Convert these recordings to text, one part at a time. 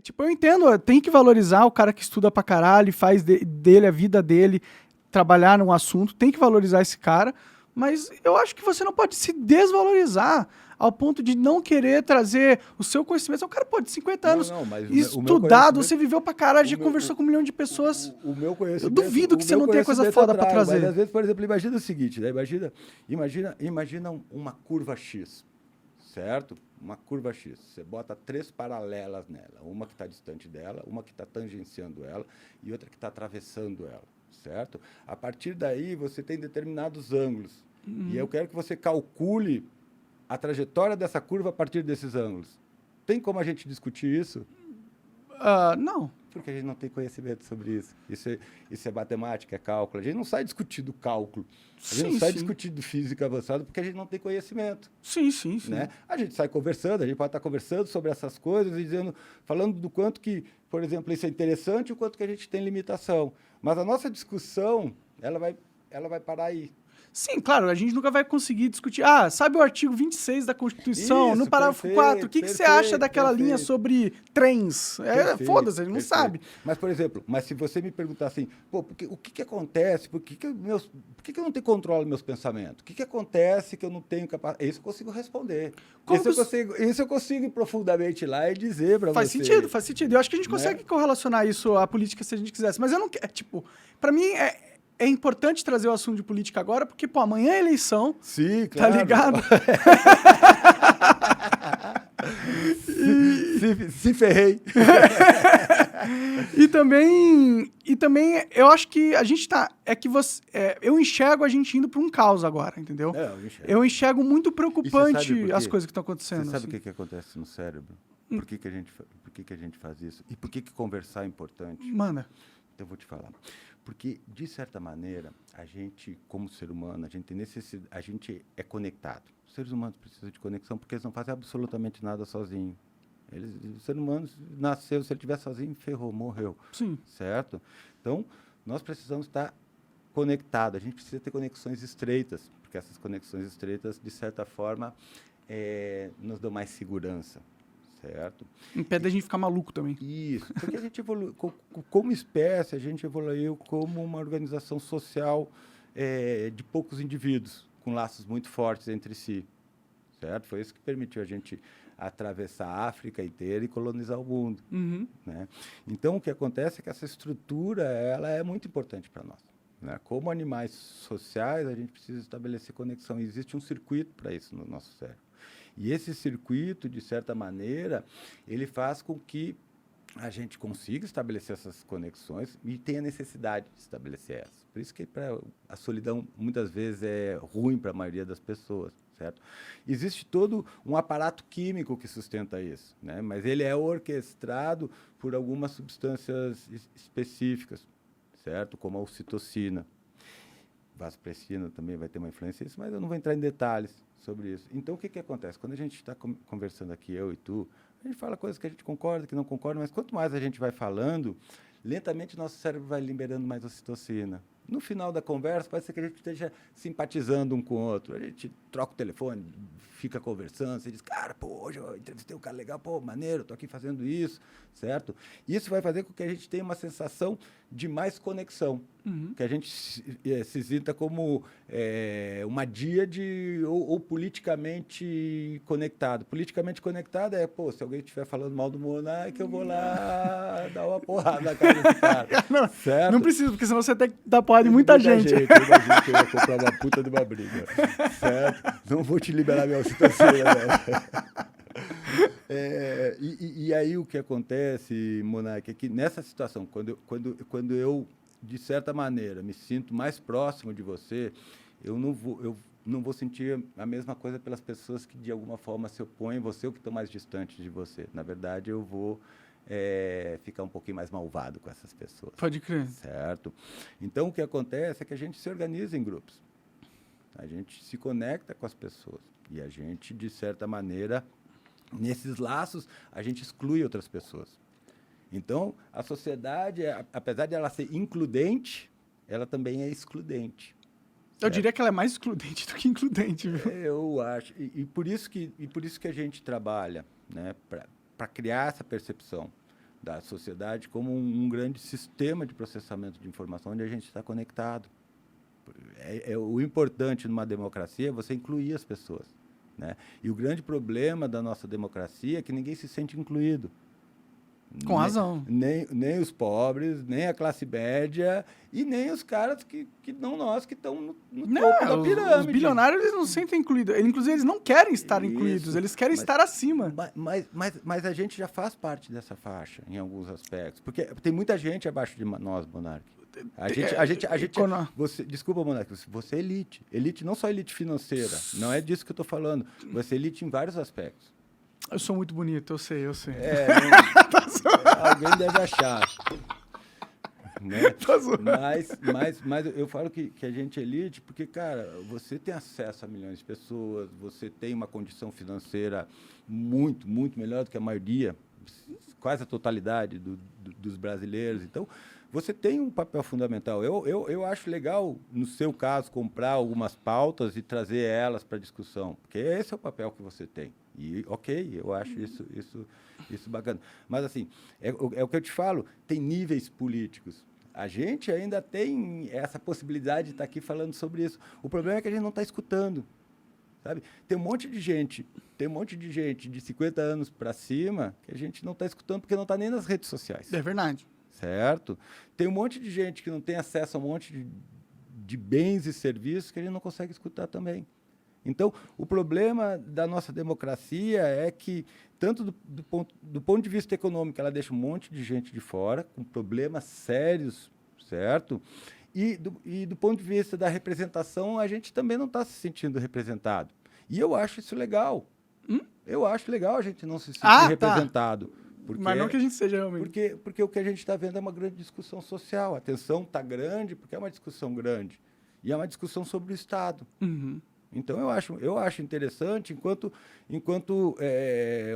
tipo, eu entendo, tem que valorizar o cara que estuda pra caralho, faz dele a vida dele, trabalhar num assunto, tem que valorizar esse cara, mas eu acho que você não pode se desvalorizar ao ponto de não querer trazer o seu conhecimento. O cara pode 50 anos mas estudado, você viveu pra caralho, já conversou com 1 milhão de pessoas. O meu conhecimento... Eu duvido que você não tenha coisa foda pra trazer. Mas às vezes, por exemplo, imagina o seguinte, né? Imagina uma curva X, certo? Uma curva X. Você bota 3 paralelas nela. Uma que está distante dela, uma que está tangenciando ela e outra que está atravessando ela, certo? A partir daí, você tem determinados ângulos. E eu quero que você calcule a trajetória dessa curva a partir desses ângulos. Tem como a gente discutir isso? Não. Porque a gente não tem conhecimento sobre isso. Isso é matemática, é cálculo. A gente não sai discutindo cálculo. A gente não sai discutindo física avançada porque a gente não tem conhecimento. Sim. Né? A gente sai conversando, a gente pode estar conversando sobre essas coisas e falando do quanto que, por exemplo, isso é interessante e o quanto que a gente tem limitação. Mas a nossa discussão, ela vai parar aí. Sim, claro, a gente nunca vai conseguir discutir. Sabe o artigo 26 da Constituição, no parágrafo 4, o que você acha daquela linha sobre trens? Foda-se, a gente não sabe. Mas, por exemplo, se você me perguntar assim, o que acontece? Por que eu não tenho controle dos meus pensamentos? O que acontece que eu não tenho capacidade? Isso eu consigo responder. Isso eu consigo ir profundamente lá e dizer para você. Faz sentido. Eu acho que a gente consegue correlacionar isso à política se a gente quisesse. Mas eu não quero, pra mim é importante trazer o assunto de política agora, porque, amanhã é eleição. Sim, claro. Tá ligado? Se ferrei. E também, eu acho que a gente tá... eu enxergo a gente indo pra um caos agora, entendeu? Eu enxergo muito preocupante as coisas que estão acontecendo. Você sabe o que acontece no cérebro? Por que a gente faz isso? E por que conversar é importante? Manda. Então, eu vou te falar. Porque, de certa maneira, a gente, como ser humano, a gente tem necessidade, a gente é conectado. Os seres humanos precisam de conexão porque eles não fazem absolutamente nada sozinhos. O ser humano nasceu, se ele estiver sozinho, ferrou, morreu. Sim. Certo? Então, nós precisamos estar conectados. A gente precisa ter conexões estreitas, porque essas conexões estreitas, de certa forma, nos dão mais segurança. Certo? Impede a gente ficar maluco também. Isso, porque a gente evoluiu, como espécie, a gente evoluiu como uma organização social de poucos indivíduos, com laços muito fortes entre si. Certo? Foi isso que permitiu a gente atravessar a África inteira e colonizar o mundo. Uhum. Né? Então, o que acontece é que essa estrutura ela é muito importante para nós. Né? Como animais sociais, a gente precisa estabelecer conexão. E existe um circuito para isso no nosso cérebro. E esse circuito, de certa maneira, ele faz com que a gente consiga estabelecer essas conexões e tenha necessidade de estabelecer essas. Por isso que a solidão, muitas vezes, é ruim para a maioria das pessoas, certo? Existe todo um aparato químico que sustenta isso, né? Mas ele é orquestrado por algumas substâncias específicas, certo? Como a ocitocina. Vasopressina também vai ter uma influência nisso, mas eu não vou entrar em detalhes sobre isso. Então, o que acontece? Quando a gente está conversando aqui, eu e tu, a gente fala coisas que a gente concorda, que não concorda, mas quanto mais a gente vai falando, lentamente nosso cérebro vai liberando mais ocitocina. No final da conversa, pode ser que a gente esteja simpatizando um com o outro. A gente troca o telefone, fica conversando, você diz, cara, hoje eu entrevistei um cara legal, maneiro, estou aqui fazendo isso, certo? Isso vai fazer com que a gente tenha uma sensação de mais conexão, que a gente se sinta como uma díade ou politicamente conectado. Politicamente conectado se alguém estiver falando mal do Monark, eu vou lá dar uma porrada na cara desse cara. Certo? Não precisa, porque senão você tem que dar porrada em muita gente. Eu imagino que eu ia comprar uma puta de uma briga. Certo? Não vou te liberar minha situação, né? E aí o que acontece, Monark, é que nessa situação, quando eu, de certa maneira, me sinto mais próximo de você, eu não vou sentir a mesma coisa pelas pessoas que, de alguma forma, se opõem a você ou que estão mais distantes de você. Na verdade, eu vou ficar um pouquinho mais malvado com essas pessoas. Pode crer. Certo? Então, o que acontece é que a gente se organiza em grupos. A gente se conecta com as pessoas. E a gente, de certa maneira, nesses laços, a gente exclui outras pessoas. Então, a sociedade, apesar de ela ser includente, ela também é excludente. Eu diria que ela é mais excludente do que includente, viu? Eu acho. E por isso que a gente trabalha, né, para criar essa percepção. da sociedade como um grande sistema de processamento de informação onde a gente está conectado. O importante numa democracia é você incluir as pessoas, né? E o grande problema da nossa democracia é que ninguém se sente incluído. Com razão. Nem os pobres, nem a classe média e nem os caras que não nós, que estão no topo da pirâmide. Os bilionários, eles não se sentem incluídos. Inclusive, eles não querem estar incluídos. Eles querem estar acima. Mas a gente já faz parte dessa faixa, em alguns aspectos. Porque tem muita gente abaixo de nós, Monark. Desculpa, Monark, você é elite. Elite, não só elite financeira. Não é disso que eu estou falando. Você é elite em vários aspectos. Eu sou muito bonito, eu sei. Alguém deve achar. Né? Mas eu falo que a gente é elite porque, cara, você tem acesso a milhões de pessoas, você tem uma condição financeira muito, muito melhor do que a maioria, quase a totalidade dos brasileiros. Então, você tem um papel fundamental. Eu acho legal, no seu caso, comprar algumas pautas e trazer elas para discussão, porque esse é o papel que você tem. E, ok, eu acho isso bacana. Mas, assim, é o que eu te falo, tem níveis políticos. A gente ainda tem essa possibilidade de estar aqui falando sobre isso. O problema é que a gente não está escutando, sabe? Tem um monte de gente de 50 anos para cima que a gente não está escutando porque não está nem nas redes sociais. É verdade. Certo? Tem um monte de gente que não tem acesso a um monte de bens e serviços que a gente não consegue escutar também. Então, o problema da nossa democracia é que, tanto do ponto de vista econômico, ela deixa um monte de gente de fora, com problemas sérios, certo? E do ponto de vista da representação, a gente também não está se sentindo representado. E eu acho isso legal. Eu acho legal a gente não se sentir representado. Tá. Mas não que a gente seja realmente. Porque o que a gente está vendo é uma grande discussão social. A tensão está grande porque é uma discussão grande. E é uma discussão sobre o Estado. Uhum. Então, eu acho interessante, enquanto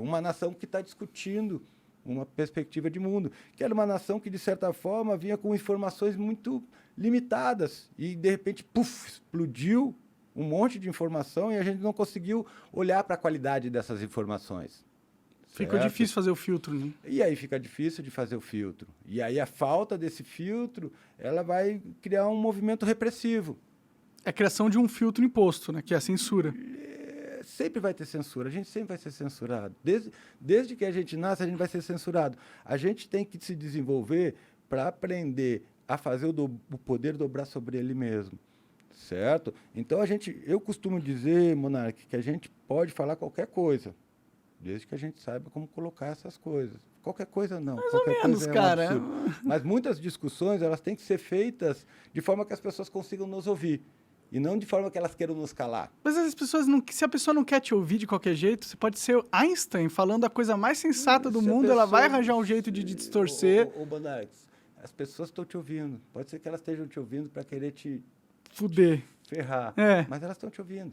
uma nação que está discutindo uma perspectiva de mundo, que era uma nação que, de certa forma, vinha com informações muito limitadas e, de repente, explodiu um monte de informação e a gente não conseguiu olhar para a qualidade dessas informações. Ficou difícil fazer o filtro, né? E aí fica difícil de fazer o filtro. E aí a falta desse filtro, ela vai criar um movimento repressivo. É a criação de um filtro imposto, né? Que é a censura. Sempre vai ter censura, a gente sempre vai ser censurado. Desde que a gente nasce, a gente vai ser censurado. A gente tem que se desenvolver para aprender a fazer o poder dobrar sobre ele mesmo. Certo? Então, eu costumo dizer, Monark, que a gente pode falar qualquer coisa, desde que a gente saiba como colocar essas coisas. Qualquer coisa não. Mais qualquer ou menos, coisa cara. Mas muitas discussões, elas têm que ser feitas de forma que as pessoas consigam nos ouvir. E não de forma que elas queiram nos calar. Mas as pessoas não... Se a pessoa não quer te ouvir de qualquer jeito, você pode ser Einstein falando a coisa mais sensata do mundo, ela vai arranjar um jeito de distorcer. Ô Bonarques, as pessoas estão te ouvindo. Pode ser que elas estejam te ouvindo para querer te... Fuder. Ferrar. É. Mas elas estão te ouvindo.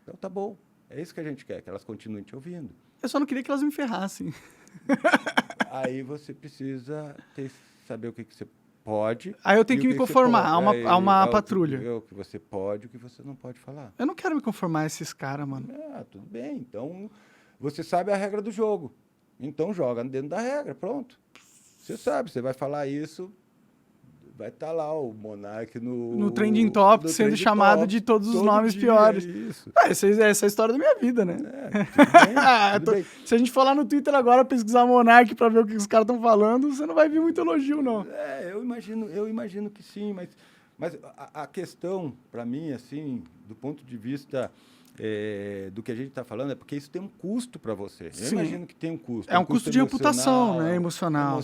Então tá bom. É isso que a gente quer, que elas continuem te ouvindo. Eu só não queria que elas me ferrassem. Aí você precisa saber o que você pode. Aí eu tenho que me conformar a uma patrulha. O que você pode, o que você não pode falar. Eu não quero me conformar a esses caras, mano. Tudo bem. Então, você sabe a regra do jogo. Então, joga dentro da regra, pronto. Você sabe, você vai falar isso, vai estar lá o Monark no Trending Top, sendo chamado de todos os nomes piores. Isso. Essa é a história da minha vida, né? Tudo bem. Se a gente for lá no Twitter agora pesquisar Monark pra ver o que os caras estão falando, você não vai ver muito elogio, não. Eu imagino que sim, mas a questão, para mim, assim, do ponto de vista do que a gente está falando, é porque isso tem um custo para você. Eu imagino que tem um custo. É um custo de reputação, né? Emocional.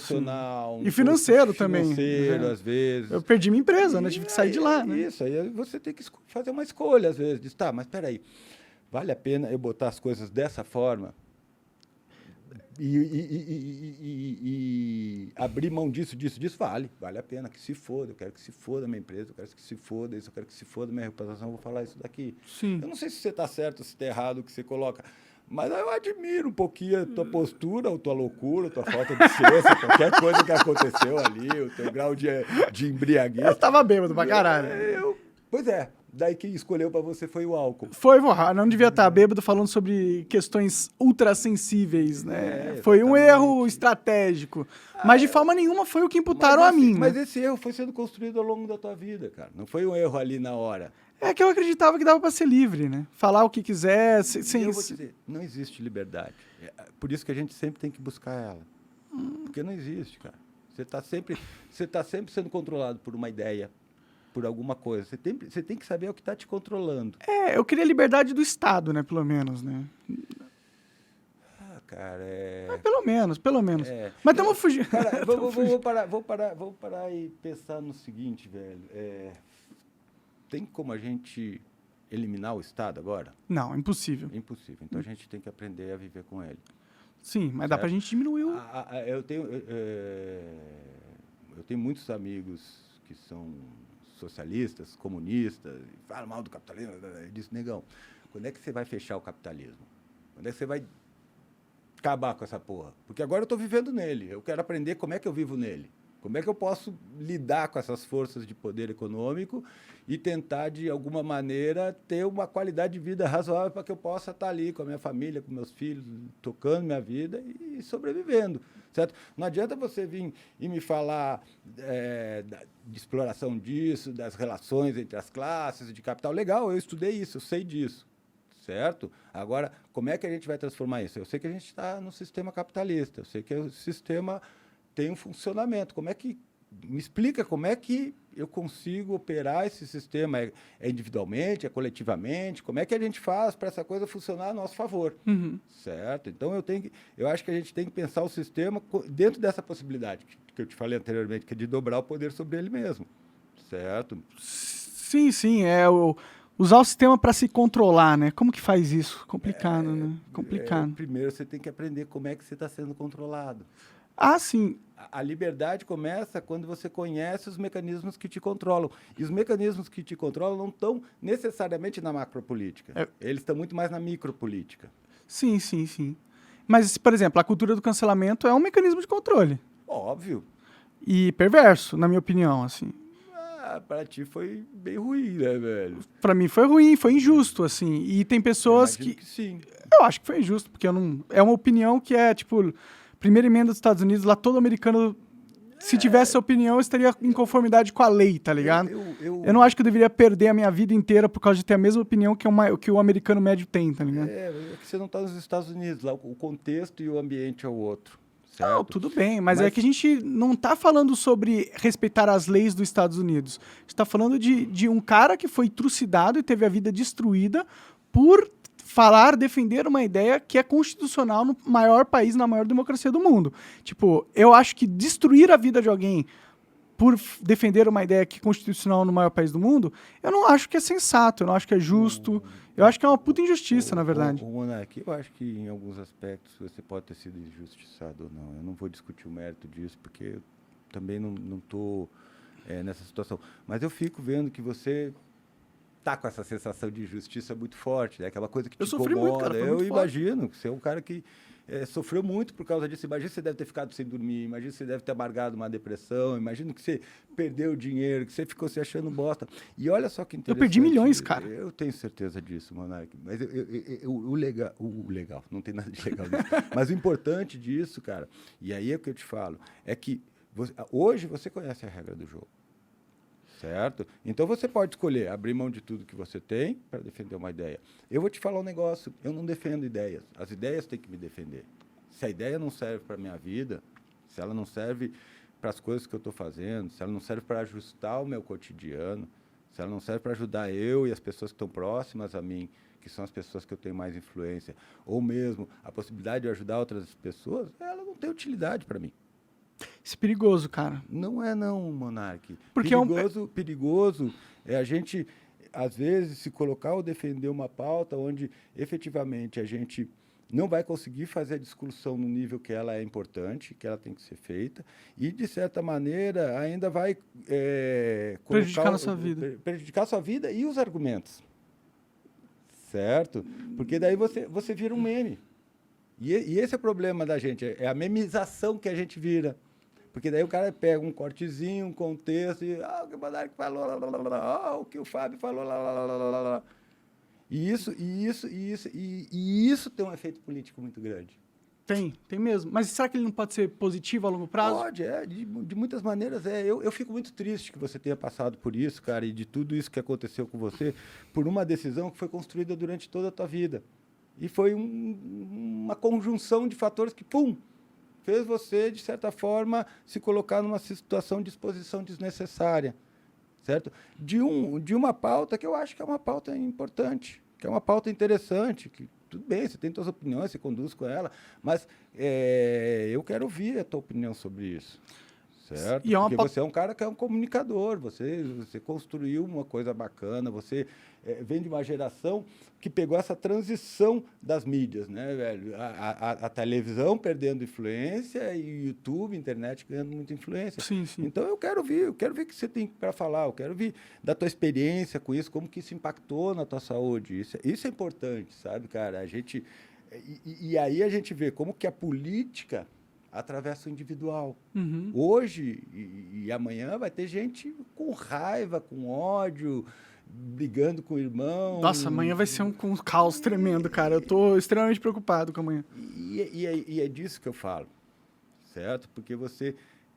E financeiro também. Financeiro, às vezes. Eu perdi minha empresa, né? Tive que sair de lá, né? Isso, aí você tem que fazer uma escolha, às vezes. Diz, tá, mas peraí, vale a pena eu botar as coisas dessa forma e abrir mão disso? Vale a pena, que se foda, eu quero que se foda a minha empresa, eu quero que se foda isso, eu quero que se foda a minha reputação, eu vou falar isso daqui. Sim. Eu não sei se você está certo, se está errado o que você coloca, mas eu admiro um pouquinho a tua postura, a tua loucura, a tua falta de ciência, qualquer coisa que aconteceu ali, o teu grau de embriaguez. Eu tava bêbado pra caralho. Pois é, daí quem escolheu para você foi o álcool. Foi, porra, não devia estar bêbado falando sobre questões ultrassensíveis, né? Foi um Exatamente. erro estratégico. Mas de forma nenhuma foi o que imputaram a mim, Mas né? esse erro foi sendo construído ao longo da tua vida, cara. Não foi um erro ali na hora. É que eu acreditava que dava pra ser livre, né? Falar o que quiser, sem... Eu vou te dizer, não existe liberdade. Por isso que a gente sempre tem que buscar ela. Porque não existe, cara. Você tá sempre sendo controlado por uma ideia, por alguma coisa. Você tem que saber o que está te controlando. Eu queria a liberdade do Estado, né? Pelo menos, né? Ah, cara, Pelo menos. É. Mas estamos fugindo. Cara, vou parar e pensar no seguinte, velho. Tem como a gente eliminar o Estado agora? Não, impossível. Impossível. Então a gente tem que aprender a viver com ele. Sim, mas dá pra gente diminuir o... Eu tenho muitos amigos que são socialistas, comunistas, falam mal do capitalismo. Eu disse, negão, quando é que você vai fechar o capitalismo? Quando é que você vai acabar com essa porra? Porque agora eu estou vivendo nele. Eu quero aprender como é que eu vivo nele. Como é que eu posso lidar com essas forças de poder econômico e tentar, de alguma maneira, ter uma qualidade de vida razoável para que eu possa estar ali com a minha família, com meus filhos, tocando minha vida e sobrevivendo, certo? Não adianta você vir e me falar de exploração disso, das relações entre as classes, de capital. Legal, eu estudei isso, eu sei disso, certo? Agora, como é que a gente vai transformar isso? Eu sei que a gente está no sistema capitalista, eu sei que o sistema tem um funcionamento. Me explica como é que eu consigo operar esse sistema? É individualmente, é coletivamente? Como é que a gente faz para essa coisa funcionar a nosso favor? Certo? Então, eu acho que a gente tem que pensar o sistema dentro dessa possibilidade que eu te falei anteriormente, que é de dobrar o poder sobre ele mesmo. Certo? Sim, usar o sistema para se controlar, né? Como que faz isso? Complicado, né? Complicado. Primeiro, você tem que aprender como é que você está sendo controlado. Ah, sim. A liberdade começa quando você conhece os mecanismos que te controlam. E os mecanismos que te controlam não estão necessariamente na macropolítica. Eles estão muito mais na micropolítica. Sim. Mas, por exemplo, a cultura do cancelamento é um mecanismo de controle. Óbvio. E perverso, na minha opinião, assim. Para ti foi bem ruim, né, velho? Para mim foi ruim, foi injusto, assim. E tem pessoas que sim. Eu acho que foi injusto, porque eu não... É uma opinião que é, tipo... Primeira emenda dos Estados Unidos, lá todo americano, se tivesse essa opinião, estaria em conformidade com a lei, tá ligado? Eu não acho que eu deveria perder a minha vida inteira por causa de ter a mesma opinião que o americano médio tem, tá ligado? É que você não tá nos Estados Unidos, lá o contexto e o ambiente é o outro. Certo? Não, tudo bem, mas é que a gente não tá falando sobre respeitar as leis dos Estados Unidos. A gente tá falando de um cara que foi trucidado e teve a vida destruída por defender uma ideia que é constitucional no maior país, na maior democracia do mundo. Tipo, eu acho que destruir a vida de alguém por defender uma ideia que é constitucional no maior país do mundo, eu não acho que é sensato, eu não acho que é justo, eu acho que é uma puta injustiça, na verdade. Monark, eu acho que em alguns aspectos você pode ter sido injustiçado ou não. Eu não vou discutir o mérito disso, porque eu também não estou nessa situação. Mas eu fico vendo que você tá com essa sensação de injustiça muito forte, né? Aquela coisa que te incomoda. Eu sofri muito, cara, foi muito imagino que você é um cara que sofreu muito por causa disso. Imagina que você deve ter ficado sem dormir, imagina que você deve ter amargado uma depressão, imagina que você perdeu dinheiro, que você ficou se achando bosta. E olha só que interessante. Eu perdi milhões, cara. Eu tenho certeza disso, Monark. Mas o legal, não tem nada de legal nisso. Mas o importante disso, cara, e aí é o que eu te falo, é que hoje você conhece a regra do jogo. Certo? Então você pode escolher abrir mão de tudo que você tem para defender uma ideia. Eu vou te falar um negócio, eu não defendo ideias. As ideias têm que me defender. Se a ideia não serve para a minha vida, se ela não serve para as coisas que eu estou fazendo, se ela não serve para ajustar o meu cotidiano, se ela não serve para ajudar eu e as pessoas que estão próximas a mim, que são as pessoas que eu tenho mais influência, ou mesmo a possibilidade de ajudar outras pessoas, ela não tem utilidade para mim. Isso é perigoso, cara. Não é não, Monark. Porque perigoso é a gente, às vezes, se colocar ou defender uma pauta onde, efetivamente, a gente não vai conseguir fazer a discussão no nível que ela é importante, que ela tem que ser feita, e, de certa maneira, ainda vai prejudicar a sua vida. Prejudicar a sua vida e os argumentos. Certo? Porque daí você vira um meme. E esse é o problema da gente, é a memização que a gente vira. Porque daí o cara pega um cortezinho, um contexto, e o que o Monark falou, o que o Fábio falou, E isso tem um efeito político muito grande. Tem mesmo. Mas será que ele não pode ser positivo a longo prazo? Pode, de muitas maneiras é. Eu fico muito triste que você tenha passado por isso, cara, e de tudo isso que aconteceu com você, por uma decisão que foi construída durante toda a tua vida. E foi uma conjunção de fatores que, fez você, de certa forma, se colocar numa situação de exposição desnecessária, certo? De uma pauta que eu acho que é uma pauta importante, que é uma pauta interessante, que tudo bem, você tem suas opiniões, você conduz com ela, mas eu quero ouvir a tua opinião sobre isso, certo? E é uma Porque pauta... você é um cara que é um comunicador, você construiu uma coisa bacana, você vem de uma geração que pegou essa transição das mídias, né, velho? A televisão perdendo influência e o YouTube, internet ganhando muita influência. Sim, sim. Então eu quero ver o que você tem para falar, eu quero ver da tua experiência com isso, como que isso impactou na tua saúde. Isso é importante, sabe, cara? E aí a gente vê como que a política atravessa o individual. Uhum. Hoje e amanhã vai ter gente com raiva, com ódio, brigando com o irmão. Nossa, amanhã vai ser um caos tremendo, cara. Eu tô extremamente preocupado com amanhã. E é disso que eu falo, certo? Porque você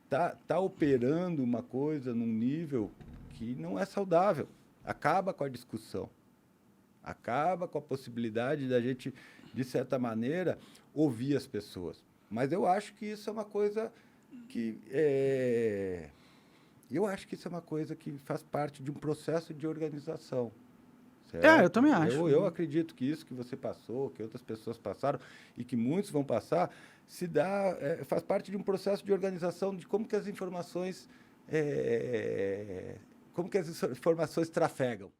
tá operando uma coisa num nível que não é saudável. Acaba com a discussão. Acaba com a possibilidade da gente, de certa maneira, ouvir as pessoas. Mas eu acho que isso é uma coisa que faz parte de um processo de organização. Certo? Eu também acho. Eu acredito que isso que você passou, que outras pessoas passaram e que muitos vão passar, faz parte de um processo de organização de como que as informações trafegam.